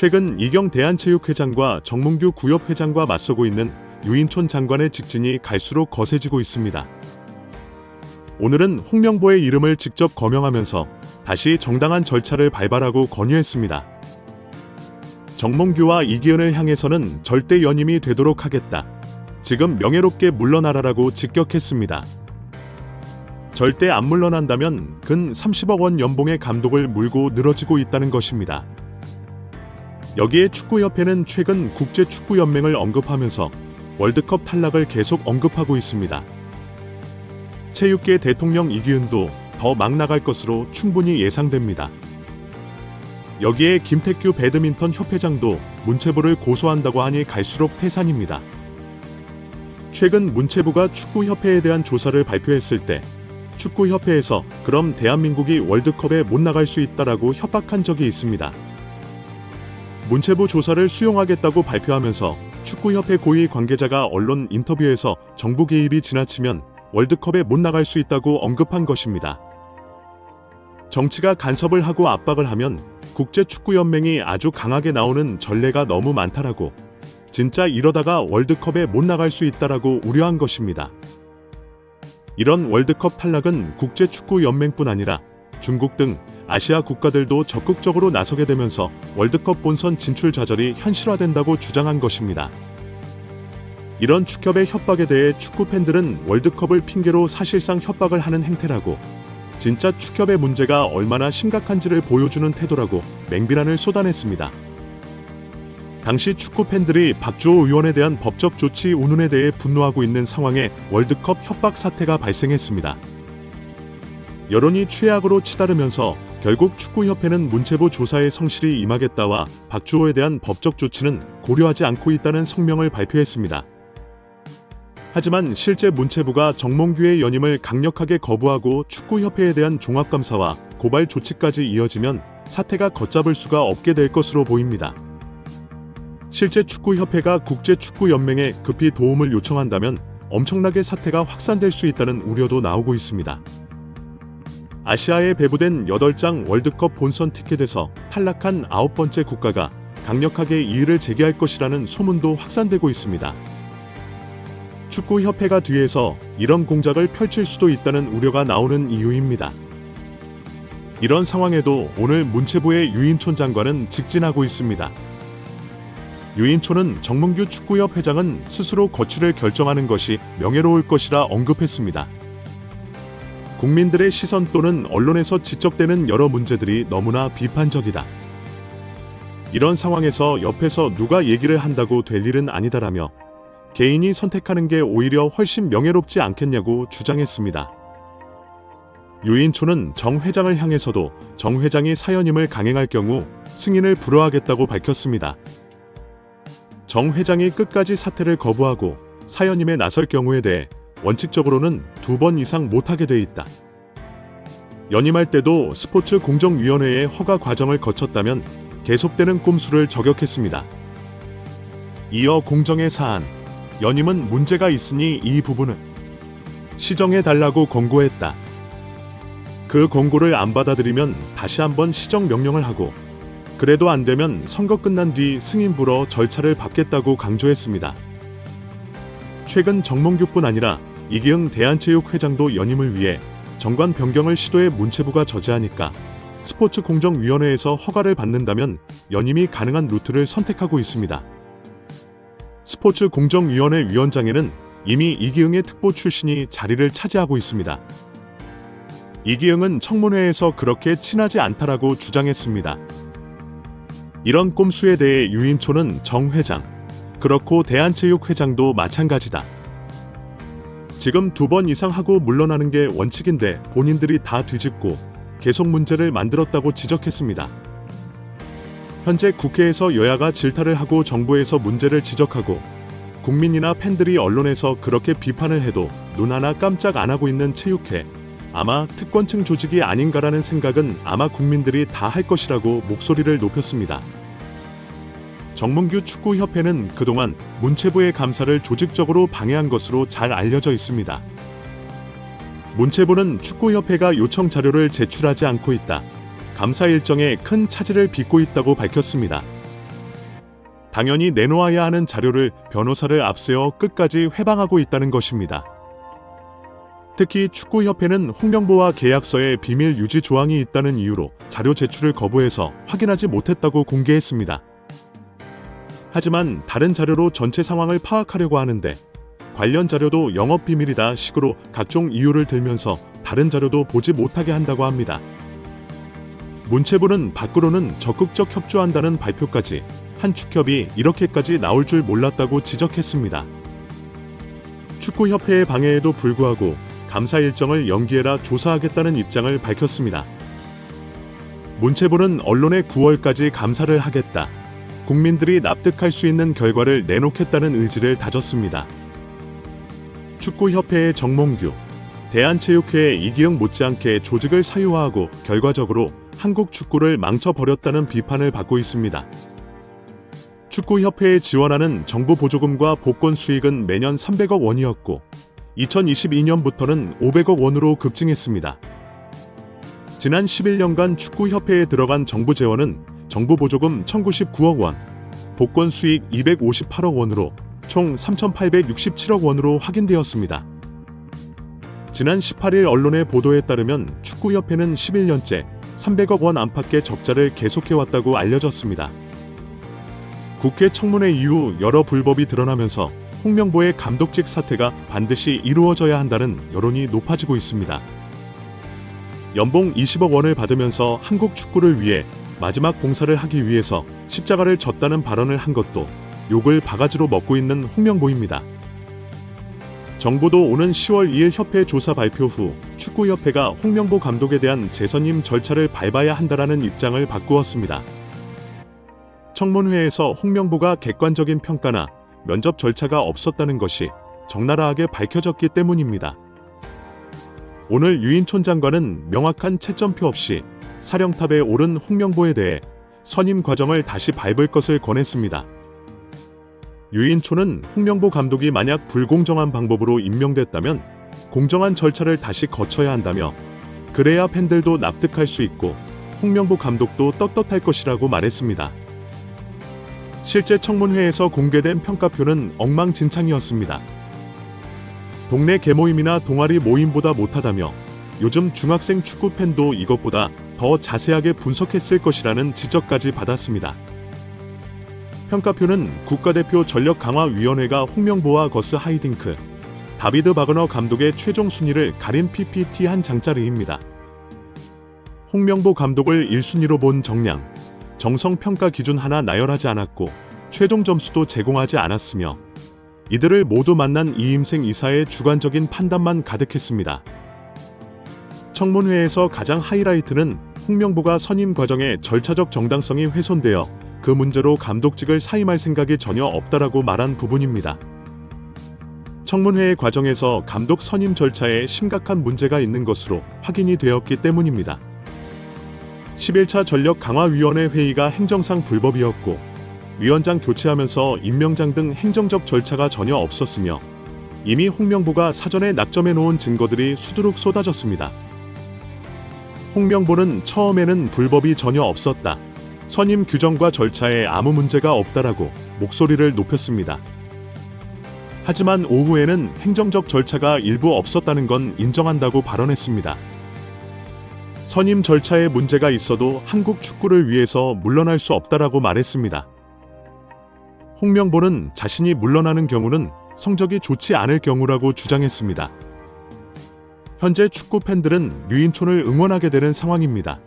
최근 이경 대한체육회장과 정몽규 구협회장과 맞서고 있는 유인촌 장관의 직진이 갈수록 거세지고 있습니다. 오늘은 홍명보의 이름을 직접 거명하면서 다시 정당한 절차를 밟아라고 권유했습니다. 정몽규와 이기은을 향해서는 절대 연임이 되도록 하겠다. 지금 명예롭게 물러나라라고 직격했습니다. 절대 안 물러난다면 근 30억 원 연봉의 감독을 물고 늘어지고 있다는 것입니다. 여기에 축구협회는 최근 국제축구연맹을 언급하면서 월드컵 탈락을 계속 언급하고 있습니다. 체육계 대통령 이기은도 더 막 나갈 것으로 충분히 예상됩니다. 여기에 김태규 배드민턴 협회장도 문체부를 고소한다고 하니 갈수록 태산입니다. 최근 문체부가 축구협회에 대한 조사를 발표했을 때 축구협회에서 그럼 대한민국이 월드컵에 못 나갈 수 있다라고 협박한 적이 있습니다. 문체부 조사를 수용하겠다고 발표하면서 축구협회 고위 관계자가 언론 인터뷰에서 정부 개입이 지나치면 월드컵에 못 나갈 수 있다고 언급한 것입니다. 정치가 간섭을 하고 압박을 하면 국제축구연맹이 아주 강하게 나오는 전례가 너무 많다라고, 진짜 이러다가 월드컵에 못 나갈 수 있다라고 우려한 것입니다. 이런 월드컵 탈락은 국제축구연맹뿐 아니라 중국 등 아시아 국가들도 적극적으로 나서게 되면서 월드컵 본선 진출 좌절이 현실화된다고 주장한 것입니다. 이런 축협의 협박에 대해 축구 팬들은 월드컵을 핑계로 사실상 협박을 하는 행태라고, 진짜 축협의 문제가 얼마나 심각한지를 보여주는 태도라고 맹비난을 쏟아냈습니다. 당시 축구 팬들이 박주호 의원에 대한 법적 조치 운운에 대해 분노하고 있는 상황에 월드컵 협박 사태가 발생했습니다. 여론이 최악으로 치달으면서 결국 축구협회는 문체부 조사에 성실히 임하겠다와 박주호에 대한 법적 조치는 고려하지 않고 있다는 성명을 발표했습니다. 하지만 실제 문체부가 정몽규의 연임을 강력하게 거부하고 축구협회에 대한 종합감사와 고발 조치까지 이어지면 사태가 걷잡을 수가 없게 될 것으로 보입니다. 실제 축구협회가 국제축구연맹에 급히 도움을 요청한다면 엄청나게 사태가 확산될 수 있다는 우려도 나오고 있습니다. 아시아에 배부된 8장 월드컵 본선 티켓에서 탈락한 9번째 국가가 강력하게 이의를 제기할 것이라는 소문도 확산되고 있습니다. 축구협회가 뒤에서 이런 공작을 펼칠 수도 있다는 우려가 나오는 이유입니다. 이런 상황에도 오늘 문체부의 유인촌 장관은 직진하고 있습니다. 유인촌은 정몽규 축구협 회장은 스스로 거취를 결정하는 것이 명예로울 것이라 언급했습니다. 국민들의 시선 또는 언론에서 지적되는 여러 문제들이 너무나 비판적이다. 이런 상황에서 옆에서 누가 얘기를 한다고 될 일은 아니다라며 개인이 선택하는 게 오히려 훨씬 명예롭지 않겠냐고 주장했습니다. 유인촌은 정 회장을 향해서도 정 회장이 사연임을 강행할 경우 승인을 불허하겠다고 밝혔습니다. 정 회장이 끝까지 사퇴를 거부하고 사연임에 나설 경우에 대해 원칙적으로는 2번 이상 못하게 돼 있다. 연임할 때도 스포츠 공정위원회의 허가 과정을 거쳤다면 계속되는 꼼수를 저격했습니다. 이어 공정의 사안, 연임은 문제가 있으니 이 부분은 시정해달라고 권고했다. 그 권고를 안 받아들이면 다시 한번 시정 명령을 하고, 그래도 안 되면 선거 끝난 뒤 승인 불허 절차를 밟겠다고 강조했습니다. 최근 정몽규뿐 아니라 이기흥 대한체육회장도 연임을 위해 정관 변경을 시도해 문체부가 저지하니까 스포츠공정위원회에서 허가를 받는다면 연임이 가능한 루트를 선택하고 있습니다. 스포츠공정위원회 위원장에는 이미 이기흥의 특보 출신이 자리를 차지하고 있습니다. 이기흥은 청문회에서 그렇게 친하지 않다라고 주장했습니다. 이런 꼼수에 대해 유인촌은 정 회장, 그렇고 대한체육회장도 마찬가지다. 지금 2번 이상 하고 물러나는 게 원칙인데 본인들이 다 뒤집고 계속 문제를 만들었다고 지적했습니다. 현재 국회에서 여야가 질타를 하고 정부에서 문제를 지적하고 국민이나 팬들이 언론에서 그렇게 비판을 해도 눈 하나 깜짝 안 하고 있는 체육회, 아마 특권층 조직이 아닌가라는 생각은 아마 국민들이 다 할 것이라고 목소리를 높였습니다. 정몽규 축구협회는 그동안 문체부의 감사를 조직적으로 방해한 것으로 잘 알려져 있습니다. 문체부는 축구협회가 요청 자료를 제출하지 않고 있다, 감사 일정에 큰 차질을 빚고 있다고 밝혔습니다. 당연히 내놓아야 하는 자료를 변호사를 앞세워 끝까지 회방하고 있다는 것입니다. 특히 축구협회는 홍명보와 계약서에 비밀 유지 조항이 있다는 이유로 자료 제출을 거부해서 확인하지 못했다고 공개했습니다. 하지만 다른 자료로 전체 상황을 파악하려고 하는데 관련 자료도 영업비밀이다 식으로 각종 이유를 들면서 다른 자료도 보지 못하게 한다고 합니다. 문체부는 밖으로는 적극적 협조한다는 발표까지 한 축협이 이렇게까지 나올 줄 몰랐다고 지적했습니다. 축구협회의 방해에도 불구하고 감사 일정을 연기해라 조사하겠다는 입장을 밝혔습니다. 문체부는 언론에 9월까지 감사를 하겠다. 국민들이 납득할 수 있는 결과를 내놓겠다는 의지를 다졌습니다. 축구협회의 정몽규, 대한체육회의 이기영 못지않게 조직을 사유화하고 결과적으로 한국 축구를 망쳐버렸다는 비판을 받고 있습니다. 축구협회에 지원하는 정부 보조금과 복권 수익은 매년 300억 원이었고 2022년부터는 500억 원으로 급증했습니다. 지난 11년간 축구협회에 들어간 정부 재원은 정부 보조금 1,099억 원, 복권 수익 258억 원으로 총 3,867억 원으로 확인되었습니다. 지난 18일 언론의 보도에 따르면 축구협회는 11년째 300억 원 안팎의 적자를 계속해왔다고 알려졌습니다. 국회 청문회 이후 여러 불법이 드러나면서 홍명보의 감독직 사퇴가 반드시 이루어져야 한다는 여론이 높아지고 있습니다. 연봉 20억 원을 받으면서 한국 축구를 위해 마지막 봉사를 하기 위해서 십자가를 졌다는 발언을 한 것도 욕을 바가지로 먹고 있는 홍명보입니다. 정부도 오는 10월 2일 협회 조사 발표 후 축구협회가 홍명보 감독에 대한 재선임 절차를 밟아야 한다라는 입장을 바꾸었습니다. 청문회에서 홍명보가 객관적인 평가나 면접 절차가 없었다는 것이 적나라하게 밝혀졌기 때문입니다. 오늘 유인촌 장관은 명확한 채점표 없이 사령탑에 오른 홍명보에 대해 선임 과정을 다시 밟을 것을 권했습니다. 유인촌은 홍명보 감독이 만약 불공정한 방법으로 임명됐다면 공정한 절차를 다시 거쳐야 한다며 그래야 팬들도 납득할 수 있고 홍명보 감독도 떳떳할 것이라고 말했습니다. 실제 청문회에서 공개된 평가표는 엉망진창이었습니다. 동네 개모임이나 동아리 모임보다 못하다며 요즘 중학생 축구 팬도 이것보다 더 자세하게 분석했을 것이라는 지적까지 받았습니다. 평가표는 국가대표 전력강화위원회가 홍명보와 거스 하이딩크, 다비드 바그너 감독의 최종 순위를 가린 PPT 한 장짜리입니다. 홍명보 감독을 1순위로 본 정량, 정성 평가 기준 하나 나열하지 않았고 최종 점수도 제공하지 않았으며 이들을 모두 만난 이임생 이사의 주관적인 판단만 가득했습니다. 청문회에서 가장 하이라이트는 홍명보가 선임 과정에 절차적 정당성이 훼손되어 그 문제로 감독직을 사임할 생각이 전혀 없다라고 말한 부분입니다. 청문회의 과정에서 감독 선임 절차에 심각한 문제가 있는 것으로 확인이 되었기 때문입니다. 11차 전력강화위원회 회의가 행정상 불법이었고 위원장 교체하면서 임명장 등 행정적 절차가 전혀 없었으며 이미 홍명보가 사전에 낙점해 놓은 증거들이 수두룩 쏟아졌습니다. 홍명보는 처음에는 불법이 전혀 없었다. 선임 규정과 절차에 아무 문제가 없다라고 목소리를 높였습니다. 하지만 오후에는 행정적 절차가 일부 없었다는 건 인정한다고 발언했습니다. 선임 절차에 문제가 있어도 한국 축구를 위해서 물러날 수 없다라고 말했습니다. 홍명보는 자신이 물러나는 경우는 성적이 좋지 않을 경우라고 주장했습니다. 현재 축구 팬들은 유인촌을 응원하게 되는 상황입니다.